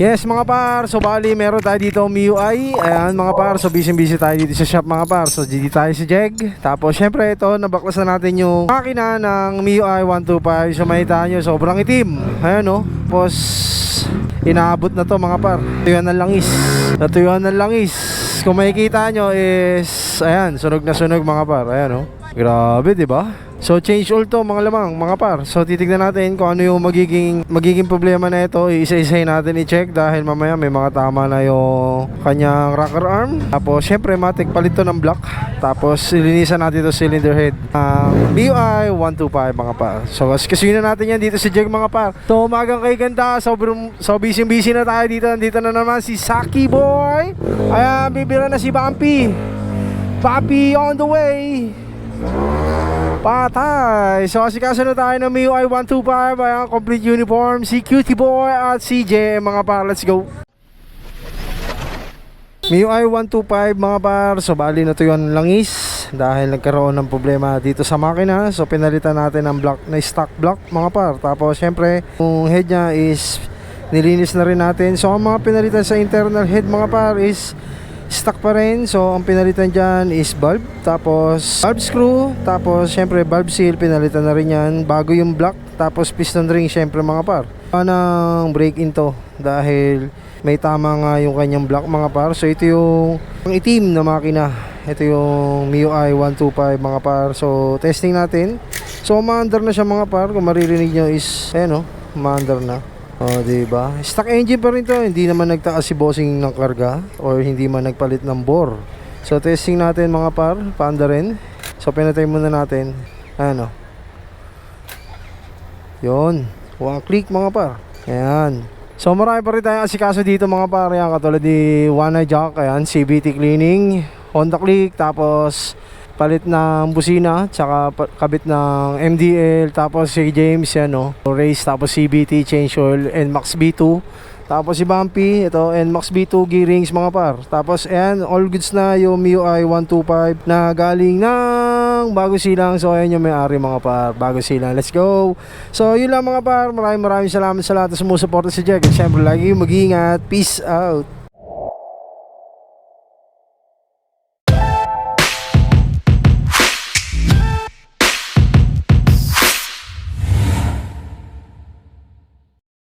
Yes mga par, so bali meron tayo dito MIUI. Ayan mga par, so busy tayo dito sa shop mga par. So dito tayo sa Jeg. Tapos syempre ito, nabaklas na natin yung makina ng MIUI 125. So makita nyo, sobrang itim. Ayan o, tapos inaabot na to mga par. Natuyuan ng langis. Natuyuan ng langis. Kung makikita nyo is, ayan, sunog na sunog mga par. Ayan o, grabe diba? So change all to mga lamang mga par. So titignan natin kung ano yung magiging problema na ito. Isa-isahin natin i-check dahil mamaya may mga tama na yung kanyang rocker arm. Tapos syempre matik palit to ng block. Tapos ilinisan natin to cylinder head MIUI 125 mga par. So kasi na natin yan dito sa Jeg mga par. So umagang kay ganda. So busy na tayo dito. Nandito na naman si Saki Boy. Ayan, bibira na si Bumpy. Bumpy on the way. Patay! So asikaso na tayo ng MIUI 125. Ayan, complete uniform. Si Cutie Boy at si JM mga par. Let's go! MIUI 125 mga par. So bali na to yung langis dahil nagkaroon ng problema dito sa makina. So pinalitan natin ang block na stock block mga par. Tapos syempre yung head nya is nilinis na rin natin. So ang mga pinalitan sa internal head mga par is stock pa rin. So ang pinalitan dyan is bulb, tapos bulb screw, tapos syempre bulb seal, pinalitan na rin yan. Bago yung block, tapos piston ring syempre mga par. Anong break in to dahil may tama nga yung kanyang block mga par. So ito yung ang itim na makina. Ito yung MIUI 125 mga par. So testing natin. So umaandar na siya mga par. Kung maririnig nyo is ayan o, umaandar na. Oh, diba? Stock engine pa rin to. Hindi naman nagtaas si bossing ng karga or hindi man nagpalit ng bore. So testing natin mga par, paanda rin. So pinatay muna natin. Ano? Yun. One click mga par. Ayan. So marami pa rin tayong asikaso dito mga par. Ayan, katulad ni One Eye Jack. Ayan, CVT cleaning, Honda click, tapos palit ng busina, tsaka kabit ng MDL, tapos si James yan o, race, tapos CBT, change oil, NMAX B2, tapos si Bumpy, ito NMAX B2 gearings mga par. Tapos ayan, all goods na yung MIUI 125 na galing ng Bago Silang. So ayan yung may-ari mga par, Bago Silang. Let's go! So yun lang mga par, maraming salamat sa lahat na sumusuporta sa Jeg. At syempre lagi mag-iingat, peace out!